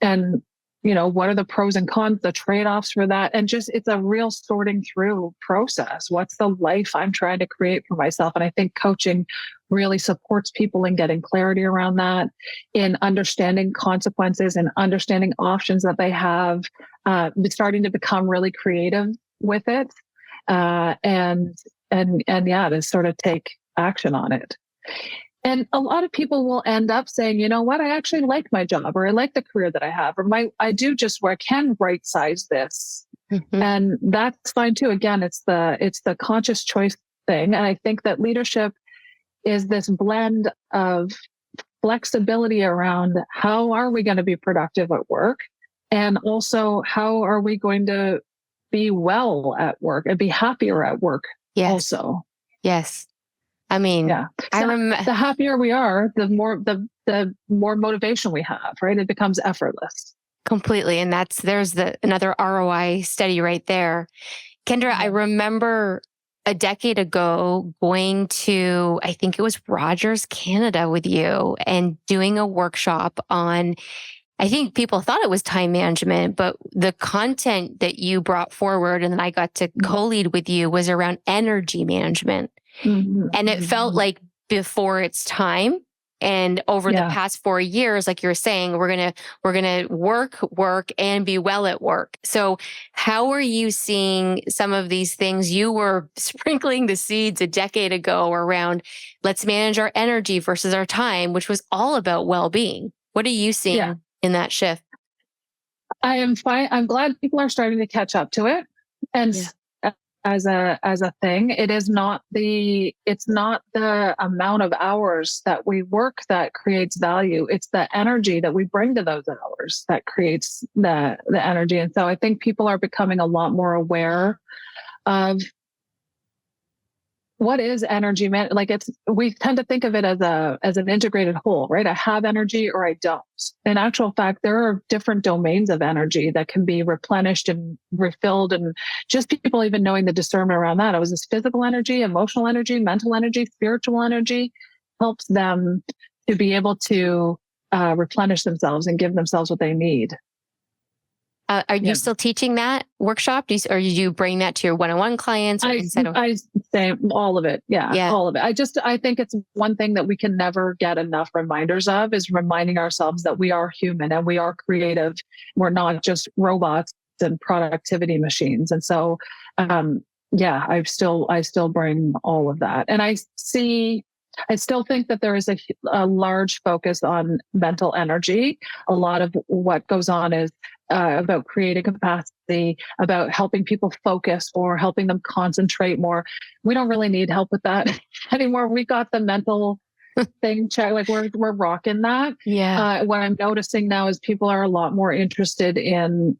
And what are the pros and cons, the trade-offs for that? And just, it's a real sorting through process. What's the life I'm trying to create for myself? And I think coaching really supports people in getting clarity around that, in understanding consequences and understanding options that they have, starting to become really creative with it. And to sort of take action on it. And a lot of people will end up saying, you know what, I actually like my job, or I like the career that I have, or I do just where I can right size this. Mm-hmm. And that's fine too. Again, it's the conscious choice thing. And I think that leadership is this blend of flexibility around how are we going to be productive at work? And also how are we going to be well at work and be happier at work also? Yes. I mean, Yeah. I So remember. the happier we are, the more motivation we have, right? It becomes effortless. Completely. And there's another ROI study right there. Kendra, I remember a decade ago going to, I think it was Rogers, Canada with you and doing a workshop on, I think people thought it was time management, but the content that you brought forward and then I got to co-lead with you was around energy management. Mm-hmm. And it felt like before its time. And over the past 4 years, like you're saying, we're gonna work and be well at work. So how are you seeing some of these things? You were sprinkling the seeds a decade ago around let's manage our energy versus our time, which was all about well-being. What are you seeing in that shift? I am fine. I'm glad people are starting to catch up to it. And as a thing, it's not the amount of hours that we work that creates value. It's the energy that we bring to those hours that creates the energy. And so I think people are becoming a lot more aware of what is energy. Like we tend to think of it as an integrated whole, right? I have energy or I don't. In actual fact, there are different domains of energy that can be replenished and refilled, and just people even knowing the discernment around that. It was this physical energy, emotional energy, mental energy, spiritual energy helps them to be able to replenish themselves and give themselves what they need. Are you still teaching that workshop? Or did you bring that to your one-on-one clients? I say all of it. Yeah, all of it. I think it's one thing that we can never get enough reminders of is reminding ourselves that we are human and we are creative. We're not just robots and productivity machines. And so, I still bring all of that. And I still think that there is a large focus on mental energy. A lot of what goes on is about creating capacity, about helping people focus or helping them concentrate more. We don't really need help with that anymore. We got the mental thing checked. Like we're rocking that. Yeah. What I'm noticing now is people are a lot more interested in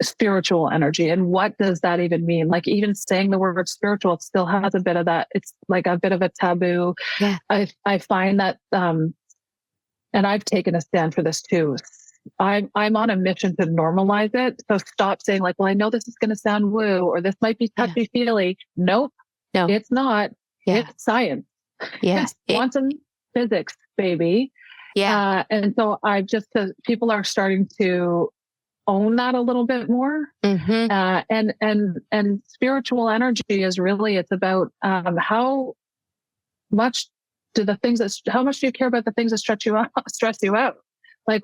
spiritual energy. And what does that even mean? Like even saying the word spiritual, it still has a bit of that. It's like a bit of a taboo. Yeah. I find that, and I've taken a stand for this too. I'm on a mission to normalize it. So stop saying like, well, I know this is going to sound woo, or this might be touchy feely. Nope. No, it's not. Yeah. It's science. Yeah. It's quantum physics, baby. Yeah. And so people are starting to own that a little bit more. Mm-hmm. And spiritual energy is really, it's about, how much do you care about the things that stress you out? Like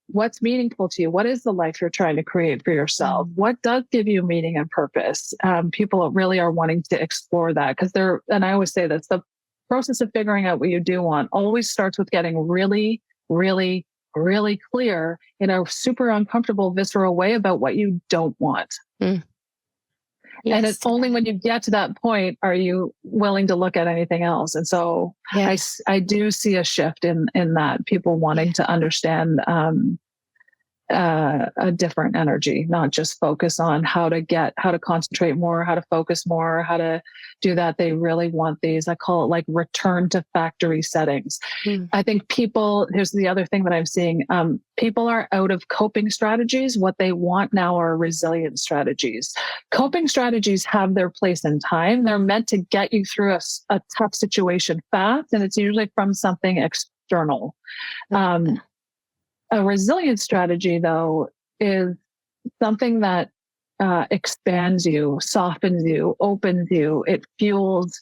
what's meaningful to you? What is the life you're trying to create for yourself? What does give you meaning and purpose? People really are wanting to explore that and I always say this, the process of figuring out what you do want always starts with getting really, really, really clear in a super uncomfortable, visceral way about what you don't want. Yes. And it's only when you get to that point are you willing to look at anything else. And so I do see a shift in that, people wanting to understand a different energy, not just focus on how to concentrate more, how to focus more, how to do that. They really want these, I call it like return to factory settings. I think here's the other thing that I'm seeing. People are out of coping strategies. What they want now are resilient strategies. Coping strategies have their place in time. They're meant to get you through a tough situation fast. And it's usually from something external. A resilient strategy, though, is something that expands you, softens you, opens you. It fuels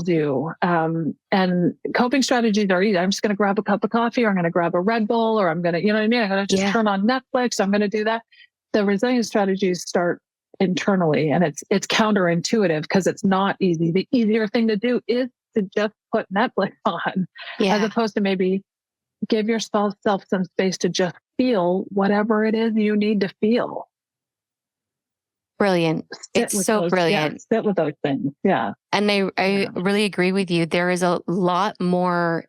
you. And coping strategies are easy. I'm just going to grab a cup of coffee, or I'm going to grab a Red Bull, or I'm going to, you know what I mean? I'm going to just turn on Netflix. I'm going to do that. The resilient strategies start internally, and it's counterintuitive because it's not easy. The easier thing to do is to just put Netflix on, as opposed to maybe give yourself some space to just feel whatever it is you need to feel. Brilliant. It's so brilliant. Yeah, sit with those things. Yeah. And I really agree with you. There is a lot more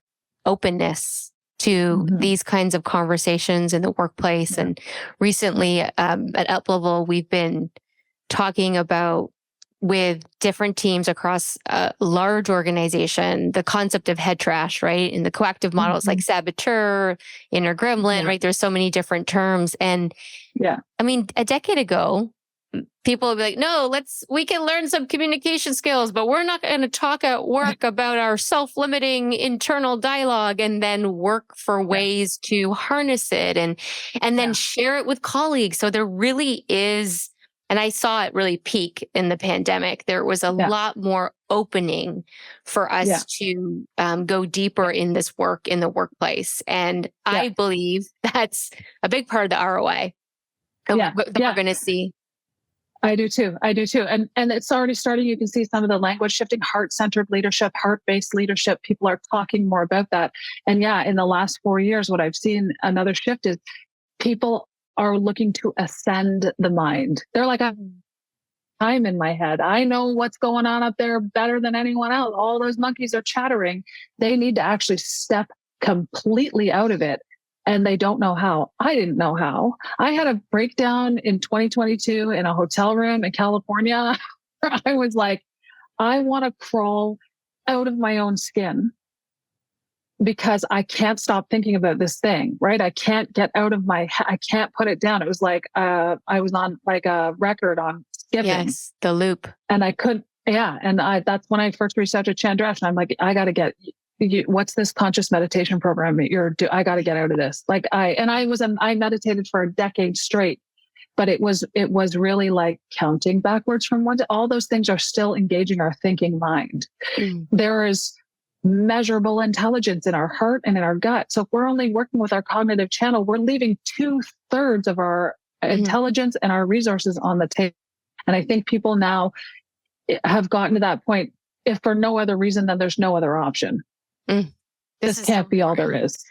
openness to these kinds of conversations in the workplace. And recently at UpLevel, we've been talking about with different teams across a large organization, the concept of head trash, right? And the coactive models like saboteur, inner gremlin, right? There's so many different terms. And I mean, a decade ago, people would be like, no, we can learn some communication skills, but we're not going to talk at work about our self-limiting internal dialogue, and then work for ways to harness it and then share it with colleagues. So there really is, and I saw it really peak in the pandemic. There was a lot more opening for us to go deeper in this work in the workplace. And I believe that's a big part of the ROI that we're going to see. I do too. And it's already starting. You can see some of the language shifting, heart-centered leadership, heart-based leadership. People are talking more about that. And in the last 4 years, what I've seen another shift is people are looking to ascend the mind. They're like, I'm in my head. I know what's going on up there better than anyone else. All those monkeys are chattering. They need to actually step completely out of it. And they don't know how. I didn't know how. I had a breakdown in 2022 in a hotel room in California. I was like, I want to crawl out of my own skin because I can't stop thinking about this thing, right? I can't get out of I can't put it down. It was like, I was on like a record on skipping. Yes, the loop. And I couldn't, and that's when I first reached out to Chandrash, and I'm like, I got to get, what's this conscious meditation program I got to get out of this. Like I meditated for a decade straight, but it was really like counting backwards from one to all those things are still engaging our thinking mind. There is measurable intelligence in our heart and in our gut. So if we're only working with our cognitive channel, we're leaving 2/3 of our intelligence and our resources on the table. And I think people now have gotten to that point. If for no other reason, then there's no other option. This can't be all there is.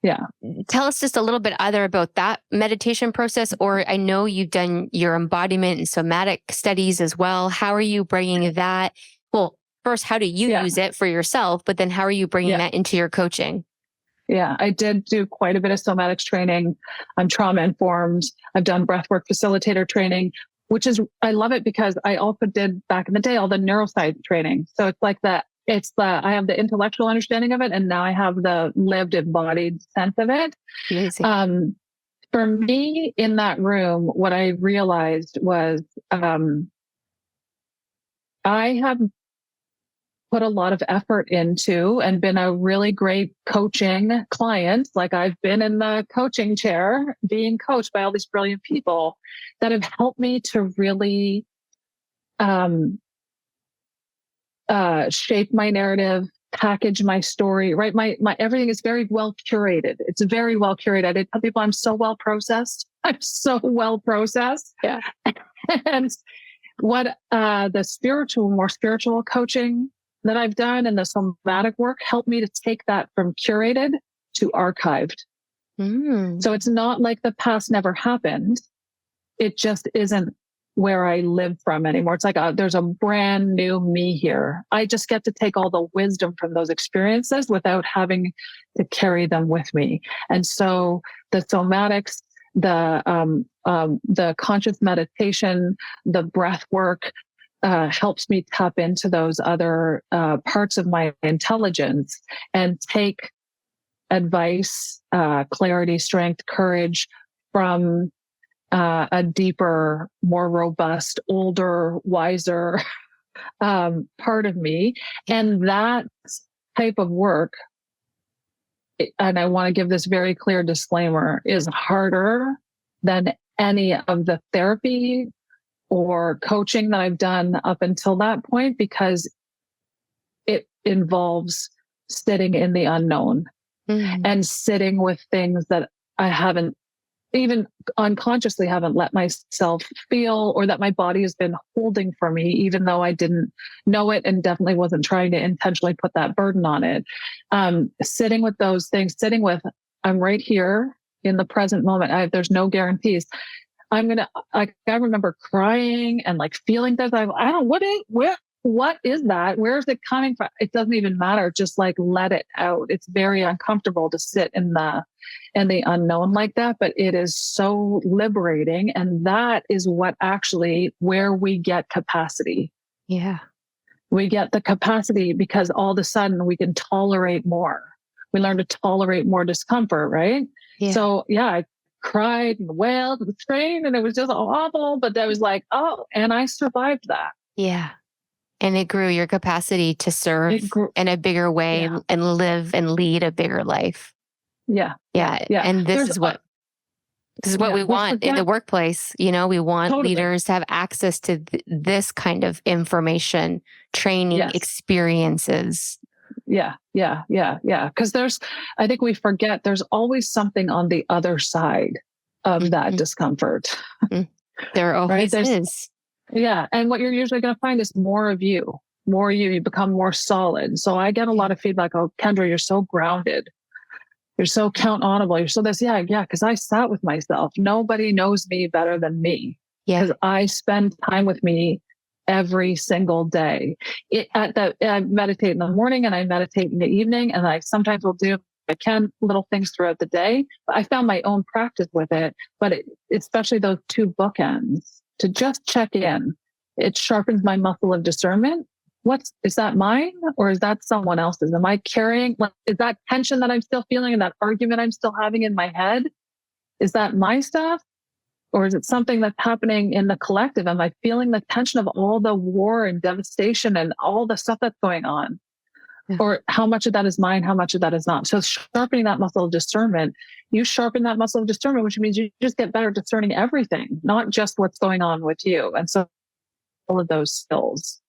Yeah. Tell us just a little bit either about that meditation process, or I know you've done your embodiment and somatic studies as well. How are you bringing that? Well, first, how do you use it for yourself? But then how are you bringing that into your coaching? Yeah, I did do quite a bit of somatics training. I'm trauma informed. I've done breathwork facilitator training, I love it because I also did back in the day all the neuroscience training. So it's like that. I have the intellectual understanding of it, and now I have the lived embodied sense of it. Amazing. For me in that room, what I realized was, I have put a lot of effort into and been a really great coaching client. Like I've been in the coaching chair being coached by all these brilliant people that have helped me to really, shape my narrative, package my story, right? My everything is very well curated. It's very well curated. I tell people I'm so well processed. Yeah. And what the more spiritual coaching that I've done and the somatic work helped me to take that from curated to archived. So it's not like the past never happened. It just isn't where I live from anymore. It's like there's a brand new me here. I just get to take all the wisdom from those experiences without having to carry them with me. And so the somatics, the conscious meditation, the breath work helps me tap into those other parts of my intelligence and take advice, clarity, strength, courage from a deeper, more robust, older, wiser part of me. And that type of work, and I want to give this very clear disclaimer, is harder than any of the therapy or coaching that I've done up until that point, because it involves sitting in the unknown and sitting with things that I haven't even unconsciously haven't let myself feel, or that my body has been holding for me, even though I didn't know it and definitely wasn't trying to intentionally put that burden on it. Sitting with those things, I'm right here in the present moment. There's no guarantees. I remember crying and like feeling things. What is that? Where is it coming from? It doesn't even matter. Just like let it out. It's very uncomfortable to sit in the unknown like that, but it is so liberating. And that is where we get capacity. Yeah. We get the capacity because all of a sudden we can tolerate more. We learn to tolerate more discomfort, right? Yeah. So yeah, I cried and wailed at the train and it was just awful, but I was like, oh, and I survived that. Yeah. And it grew your capacity to serve in a bigger way and live and lead a bigger life. Yeah. Yeah. Yeah. And this is what we want in the workplace. We want leaders to have access to this kind of information, training, experiences. Yeah. Because I think we forget there's always something on the other side of that discomfort. There always is. Yeah. And what you're usually going to find is more of you, you become more solid. So I get a lot of feedback. Oh, Kendra, you're so grounded. You're so accountable. You're so this. Yeah. Because I sat with myself. Nobody knows me better than me. Because I spend time with me every single day. I meditate in the morning and I meditate in the evening. And I sometimes will do, I can, little things throughout the day. But I found my own practice with it. But especially those two bookends to just check in. It sharpens my muscle of discernment. Is that mine or is that someone else's? Am I carrying, is that tension that I'm still feeling and that argument I'm still having in my head? Is that my stuff? Or is it something that's happening in the collective? Am I feeling the tension of all the war and devastation and all the stuff that's going on? Or how much of that is mine? How much of that is not? So sharpening that muscle of discernment, you sharpen that muscle of discernment, which means you just get better at discerning everything, not just what's going on with you. And so all of those skills.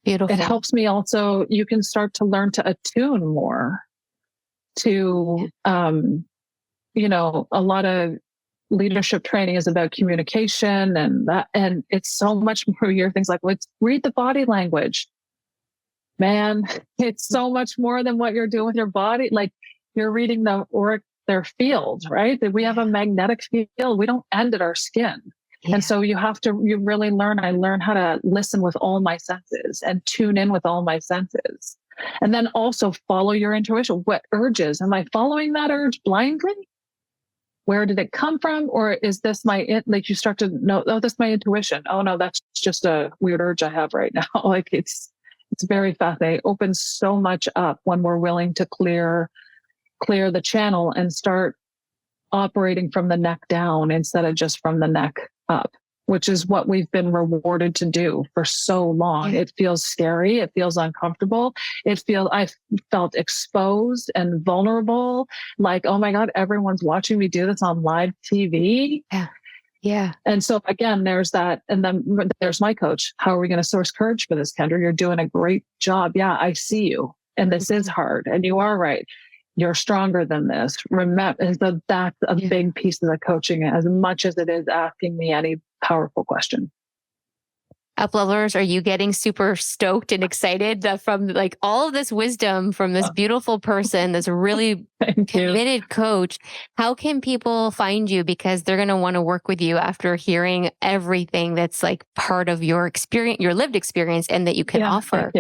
Beautiful. It helps me also, you can start to learn to attune more to, a lot of leadership training is about communication and it's so much more. Your things like, let's read the body language. Man, it's so much more than what you're doing with your body. Like you're reading their fields, right? That we have a magnetic field. We don't end at our skin. And so you really I learn how to listen with all my senses and tune in with all my senses. And then also follow your intuition. What urges? Am I following that urge blindly? Where did it come from? Or is this you start to know, oh, this is my intuition. Oh no, that's just a weird urge I have right now. Like it's very fascinating. It opens so much up when we're willing to clear the channel and start operating from the neck down instead of just from the neck up, which is what we've been rewarded to do for so long. It feels scary. It feels uncomfortable. I felt exposed and vulnerable. Like, oh my God, everyone's watching me do this on live TV. Yeah. And so again, there's that. And then there's my coach. How are we going to source courage for this, Kendra? You're doing a great job. Yeah, I see you. And this is hard. And you are right. You're stronger than this. Remember, that's a big piece of the coaching, as much as it is asking me any powerful question. UpLevelers, are you getting super stoked and excited from like all of this wisdom from this beautiful person, this really committed coach? How can people find you? Because they're going to want to work with you after hearing everything that's like part of your experience, your lived experience, and that you can offer.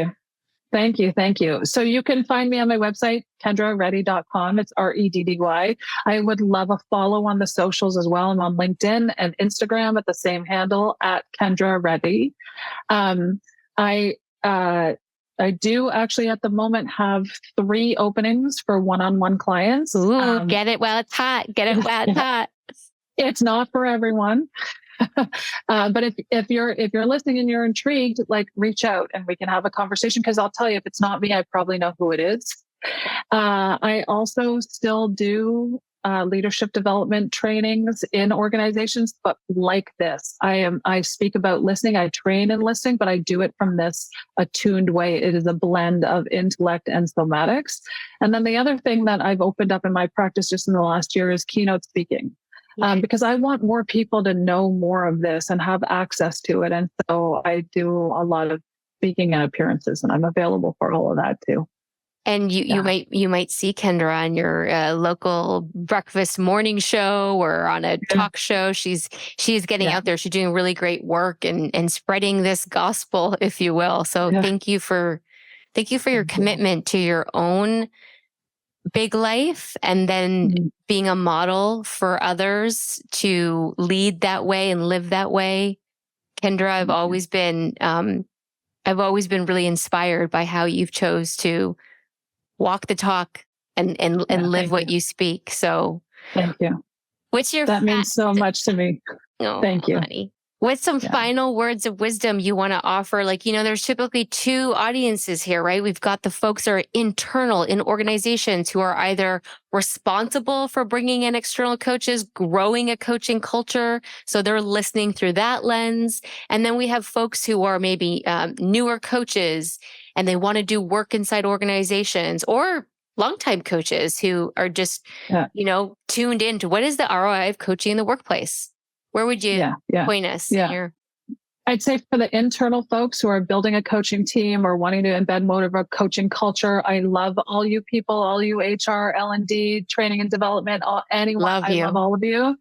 Thank you. So you can find me on my website, KendraReddy.com. It's Reddy. I would love a follow on the socials as well. I'm on LinkedIn and Instagram at the same handle at Kendra Reddy. I do actually at the moment have 3 openings for one-on-one clients. Ooh, get it while it's hot. It's not for everyone. But if you're listening and you're intrigued, like reach out and we can have a conversation. Because I'll tell you, if it's not me, I probably know who it is. I also still do leadership development trainings in organizations, but like this, I speak about listening. I train in listening, but I do it from this attuned way. It is a blend of intellect and somatics. And then the other thing that I've opened up in my practice just in the last year is keynote speaking. Because I want more people to know more of this and have access to it. And so I do a lot of speaking and appearances, and I'm available for all of that too. And you might see Kendra on your local breakfast morning show or on a talk show. She's getting out there. She's doing really great work and spreading this gospel, if you will. So thank you for your commitment to your own big life, and then being a model for others to lead that way and live that way. Kendra, I've always been I've always been really inspired by how you've chose to walk the talk and live what you speak. So thank you. What's your that means so much to me. Oh, thank you. Honey. What's some final words of wisdom you want to offer? Like, there's typically two audiences here, right? We've got the folks that are internal in organizations who are either responsible for bringing in external coaches, growing a coaching culture. So they're listening through that lens. And then we have folks who are maybe newer coaches and they want to do work inside organizations, or longtime coaches who are just, tuned into what is the ROI of coaching in the workplace? Where would you point us here? I'd say for the internal folks who are building a coaching team or wanting to embed more of a coaching culture, I love all you people, all you HR, L&D, training and development, anyone. I love all of you.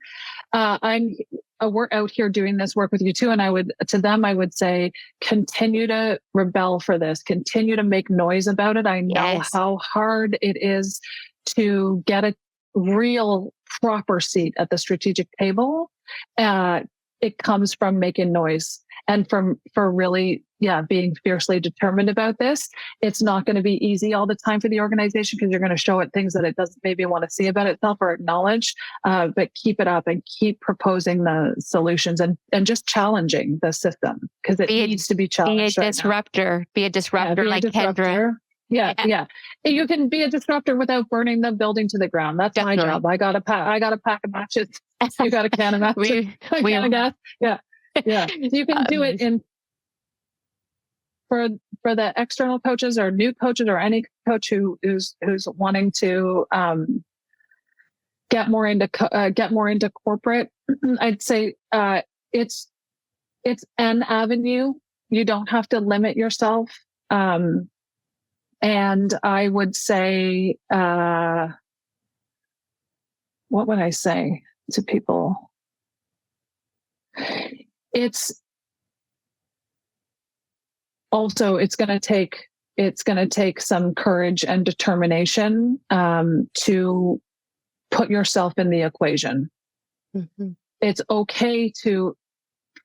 We're out here doing this work with you too. And I would say, continue to rebel for this, continue to make noise about it. I know how hard it is to get a real proper seat at the strategic table. It comes from making noise and for really, being fiercely determined about this. It's not going to be easy all the time for the organization because you're going to show it things that it doesn't maybe want to see about itself or acknowledge, but keep it up and keep proposing the solutions and just challenging the system because it needs to be challenged. Be a disruptor. Be a disruptor like Kendra. Yeah. You can be a disruptor without burning the building to the ground. That's my job. I got a pack of matches. You got a can of matches. Gas. Yeah. You can do it for the external coaches or new coaches or any coach who's wanting to get more into corporate. I'd say it's an avenue. You don't have to limit yourself. And I would say, what would I say to people? It's going to take some courage and determination to put yourself in the equation. Mm-hmm. It's okay to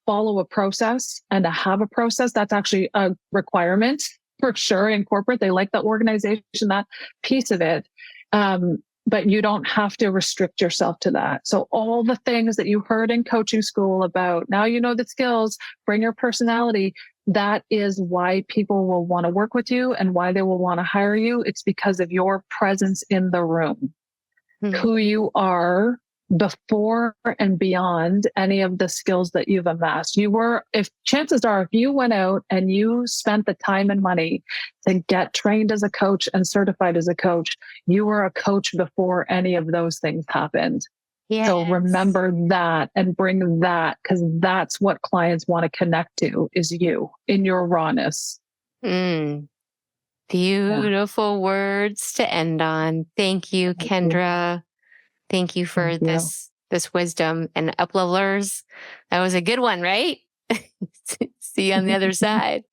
follow a process and to have a process. That's actually a requirement. For sure, in corporate, they like the organization, that piece of it. But you don't have to restrict yourself to that. So all the things that you heard in coaching school about, now you know the skills, bring your personality. That is why people will want to work with you and why they will want to hire you. It's because of your presence in the room, who you are before and beyond any of the skills that you've amassed. Chances are, if you went out and you spent the time and money to get trained as a coach and certified as a coach, you were a coach before any of those things happened. Yes. So remember that and bring that, because that's what clients want to connect to, is you in your rawness. Beautiful words to end on. Thank you, Kendra. Thank you for this wisdom. And UpLevelers, that was a good one, right? See you on the other side.